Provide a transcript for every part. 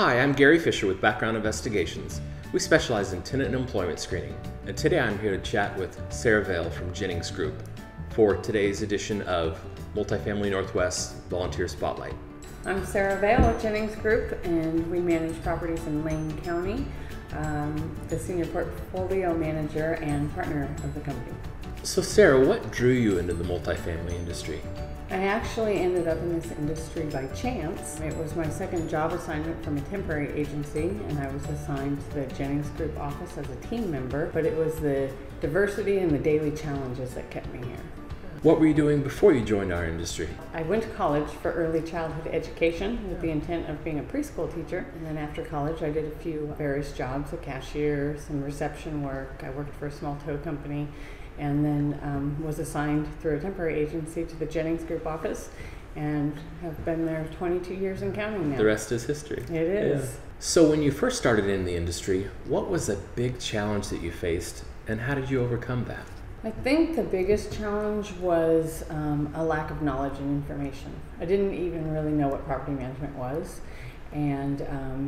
Hi, I'm Gary Fisher with Background Investigations. We specialize in tenant and employment screening, and today I'm here to chat with Sarah Vail from Jennings Group for today's edition of Multifamily Northwest Volunteer Spotlight. I'm Sarah Vail with Jennings Group, and we manage properties in Lane County, the senior portfolio manager and partner of the company. So Sarah, what drew you into the multifamily industry? I actually ended up in this industry by chance. It was my second job assignment from a temporary agency, and I was assigned to the Jennings Group office as a team member, but it was the diversity and the daily challenges that kept me here. What were you doing before you joined our industry? I went to college for early childhood education with the intent of being a preschool teacher, and then after college I did a few various jobs, a cashier, some reception work. I worked for a small tow company, and then was assigned through a temporary agency to the Jennings Group office, and have been there 22 years and counting now. The rest is history. It is. Yeah. So when you first started in the industry, what was a big challenge that you faced, and how did you overcome that? I think the biggest challenge was a lack of knowledge and information. I didn't even really know what property management was, and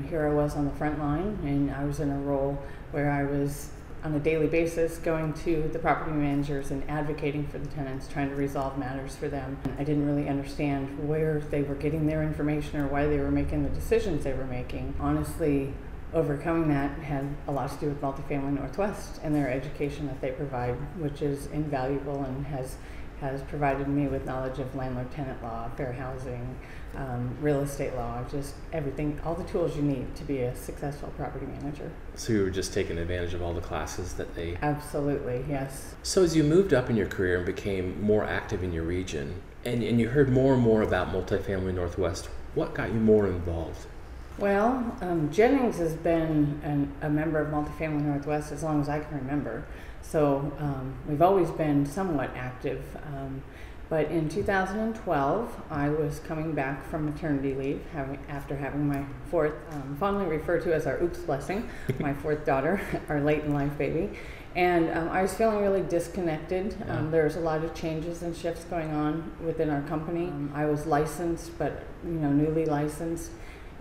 here I was on the front line, and I was in a role where I was on a daily basis going to the property managers and advocating for the tenants, trying to resolve matters for them. I didn't really understand where they were getting their information or why they were making the decisions they were making. Honestly, overcoming that had a lot to do with Multifamily Northwest and their education that they provide, which is invaluable and has provided me with knowledge of landlord-tenant law, fair housing, real estate law, just everything, all the tools you need to be a successful property manager. So you were just taking advantage of all the classes that they... Absolutely, yes. So as you moved up in your career and became more active in your region, and you heard more and more about Multifamily Northwest, what got you more involved? Well, Jennings has been a member of Multifamily Northwest as long as I can remember. So we've always been somewhat active. But in 2012, I was coming back from maternity leave after having my fourth, fondly referred to as our oops blessing, my fourth daughter, our late in life baby. And I was feeling really disconnected. There's a lot of changes and shifts going on within our company. I was licensed, but newly licensed.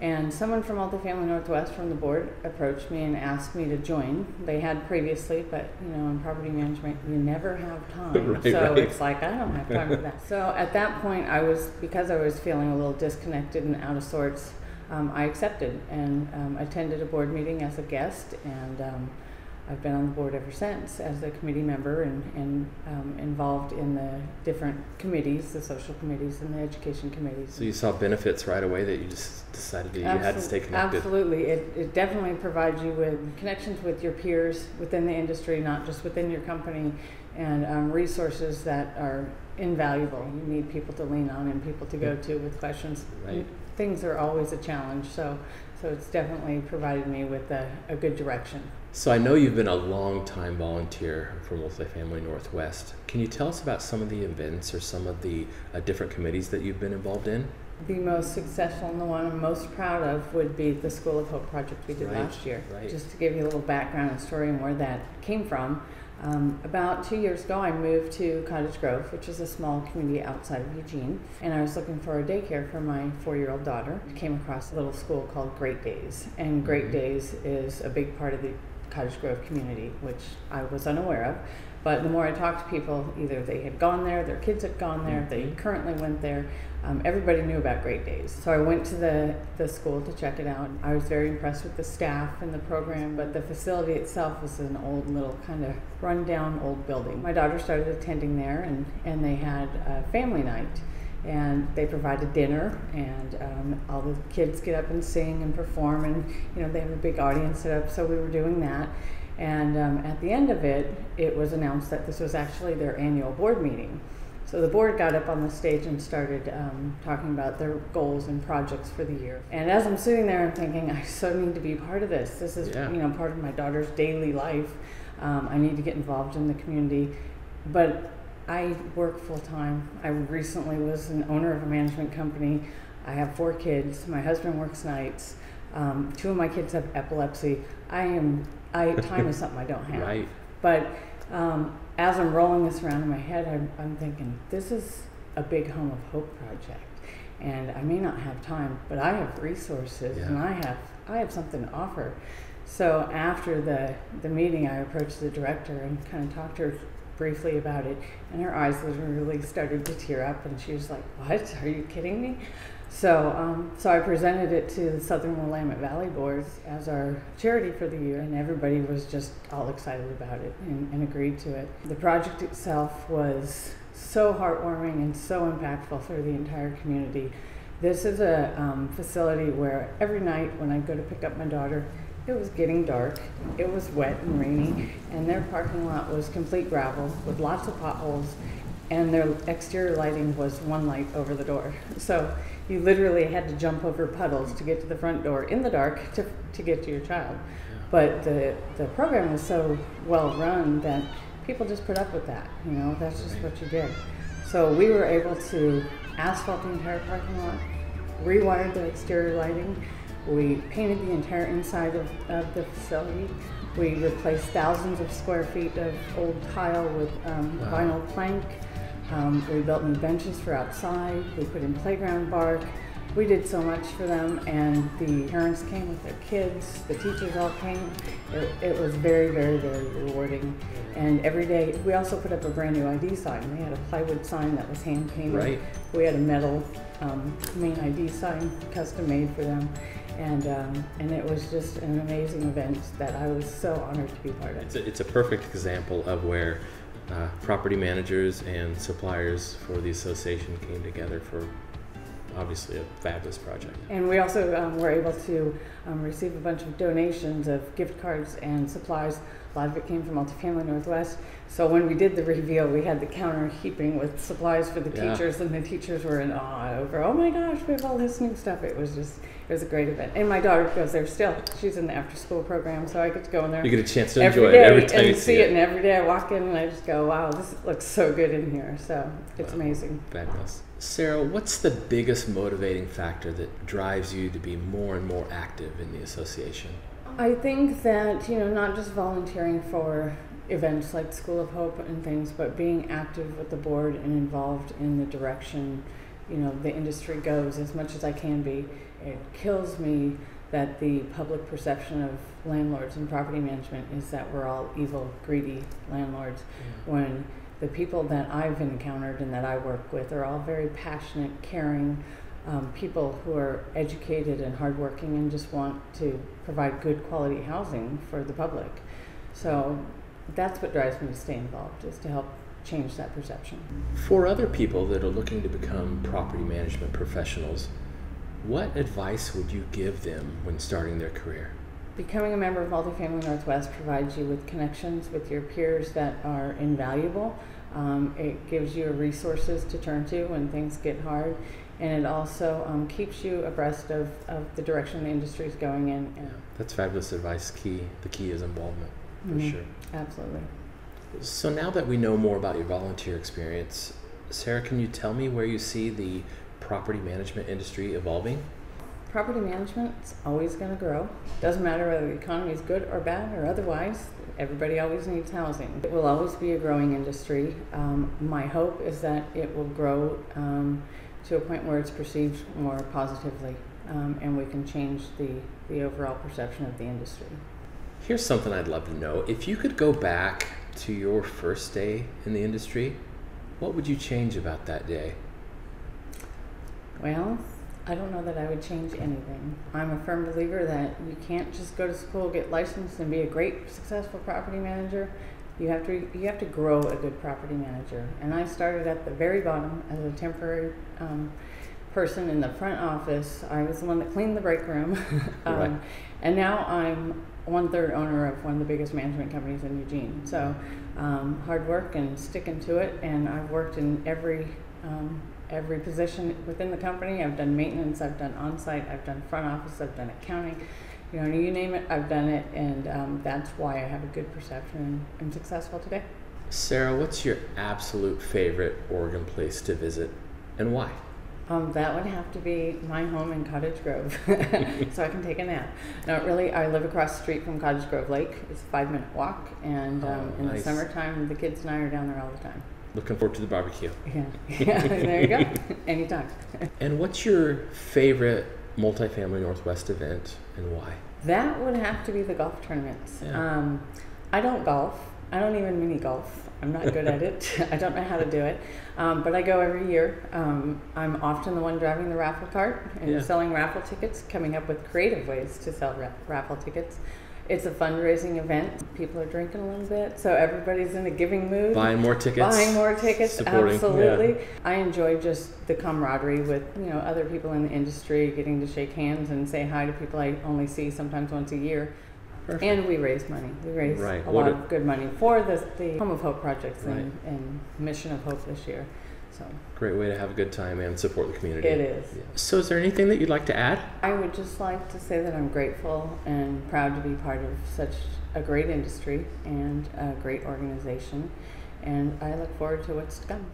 And someone from Multifamily Northwest from the board approached me and asked me to join. They had previously, but in property management, you never have time. Right. It's like, I don't have time for that. So at that point, because I was feeling a little disconnected and out of sorts, I accepted and attended a board meeting as a guest, and I've been on the board ever since as a committee member and involved in the different committees, the social committees and the education committees. So you saw benefits right away that you just decided that you had to stay connected? Absolutely. It definitely provides you with connections with your peers within the industry, not just within your company, and resources that are invaluable. You need people to lean on and people to go to with questions. Right. Things are always a challenge, so it's definitely provided me with a good direction. So I know you've been a long-time volunteer for Multifamily Northwest. Can you tell us about some of the events or some of the different committees that you've been involved in? The most successful and the one I'm most proud of would be the School of Hope project we did last year. Right. Just to give you a little background and story and where that came from. About 2 years ago, I moved to Cottage Grove, which is a small community outside of Eugene, and I was looking for a daycare for my 4-year-old daughter. I came across a little school called Great Days, and Great Days is a big part of the Cottage Grove community, which I was unaware of. But the more I talked to people, either they had gone there, their kids had gone there, they currently went there, everybody knew about Great Days. So I went to the school to check it out. I was very impressed with the staff and the program, but the facility itself was an old little kind of run-down old building. My daughter started attending there, and they had a family night. And they provided dinner, and all the kids get up and sing and perform, and they have a big audience set up, so we were doing that. And at the end of it, it was announced that this was actually their annual board meeting. So the board got up on the stage and started talking about their goals and projects for the year. And as I'm sitting there, I'm thinking, I so need to be part of this. This is part of my daughter's daily life. I need to get involved in the community. But I work full-time. I recently was an owner of a management company. I have 4 kids. My husband works nights. 2 of my kids have epilepsy. Time is something I don't have. Right. But as I'm rolling this around in my head, I'm thinking, this is a big Home of Hope project. and I may not have time, but I have resources, and I have something to offer. So after the meeting, I approached the director and kind of talked to her briefly about it, and her eyes literally started to tear up, and she was like, "What? Are you kidding me?" So I presented it to the Southern Willamette Valley boards as our charity for the year, and everybody was just all excited about it and agreed to it. The project itself was so heartwarming and so impactful for the entire community. This is a facility where every night when I go to pick up my daughter, it was getting dark, it was wet and rainy, and their parking lot was complete gravel with lots of potholes, and their exterior lighting was one light over the door. So you literally had to jump over puddles to get to the front door in the dark to get to your child. But the program was so well run that people just put up with that, that's just what you did. So we were able to asphalt the entire parking lot, rewired the exterior lighting, we painted the entire inside of the facility. We replaced thousands of square feet of old tile with vinyl plank. We built new benches for outside. We put in playground bark. We did so much for them, and the parents came with their kids. The teachers all came. It was very, very, very rewarding. And every day, we also put up a brand new ID sign. We had a plywood sign that was hand painted. Right. We had a metal main ID sign custom made for them. And it was just an amazing event that I was so honored to be part of. It's a perfect example of where property managers and suppliers for the association came together for obviously a fabulous project. And we also were able to receive a bunch of donations of gift cards and supplies. A lot of it came from Multifamily Northwest. So when we did the reveal, we had the counter heaping with supplies for the teachers, and the teachers were in awe over, oh my gosh, we have all this new stuff. It was a great event. And my daughter goes there still. She's in the after school program, so I get to go in there. You get a chance to enjoy it every time you see it. And every day I walk in and I just go, wow, this looks so good in here. So it's amazing. Fabulous. Sarah, what's the biggest motivating factor that drives you to be more and more active in the association? I think that, not just volunteering for events like School of Hope and things, but being active with the board and involved in the direction, the industry goes as much as I can be. It kills me that the public perception of landlords and property management is that we're all evil, greedy landlords, when the people that I've encountered and that I work with are all very passionate, caring people who are educated and hardworking and just want to provide good quality housing for the public. So that's what drives me to stay involved, is to help change that perception. For other people that are looking to become property management professionals, what advice would you give them when starting their career? Becoming a member of Multifamily Northwest provides you with connections with your peers that are invaluable. It gives you resources to turn to when things get hard, and it also keeps you abreast of the direction the industry is going in. Yeah, that's fabulous advice. The key is involvement, for sure. Absolutely. So now that we know more about your volunteer experience, Sarah, can you tell me where you see the property management industry evolving? Property management's always going to grow. Doesn't matter whether the economy is good or bad or otherwise. Everybody always needs housing. It will always be a growing industry. My hope is that it will grow to a point where it's perceived more positively, and we can change the overall perception of the industry. Here's something I'd love to know. If you could go back to your first day in the industry, what would you change about that day? Well, I don't know that I would change anything. I'm a firm believer that you can't just go to school, get licensed, and be a great, successful property manager. You have to grow a good property manager. And I started at the very bottom as a temporary person in the front office. I was the one that cleaned the break room. Right. And now I'm 1/3 owner of one of the biggest management companies in Eugene. So hard work and sticking to it. And I've worked in every position within the company. I've done maintenance, I've done on-site, I've done front office, I've done accounting. You name it, I've done it, and that's why I have a good perception and I'm successful today. Sarah, what's your absolute favorite Oregon place to visit, and why? That would have to be my home in Cottage Grove, so I can take a nap. No, really, I live across the street from Cottage Grove Lake. It's a 5-minute walk, and in nice. the summertime, the kids and I are down there all the time. Looking forward to the barbecue. Yeah, there you go. Anytime. And what's your favorite multifamily Northwest event and why? That would have to be the golf tournaments. Yeah. I don't golf. I don't even mini golf. I'm not good at it. I don't know how to do it. But I go every year. I'm often the one driving the raffle cart and selling raffle tickets, coming up with creative ways to sell raffle tickets. It's a fundraising event. People are drinking a little bit, so everybody's in a giving mood. Buying more tickets. Supporting. Absolutely. Yeah. I enjoy just the camaraderie with other people in the industry, getting to shake hands and say hi to people I only see sometimes once a year. Perfect. And we raise money. We raise a lot of good money for the Home of Hope projects and Mission of Hope this year. So great way to have a good time and support the community. It is. Yeah. So is there anything that you'd like to add? I would just like to say that I'm grateful and proud to be part of such a great industry and a great organization, and I look forward to what's to come.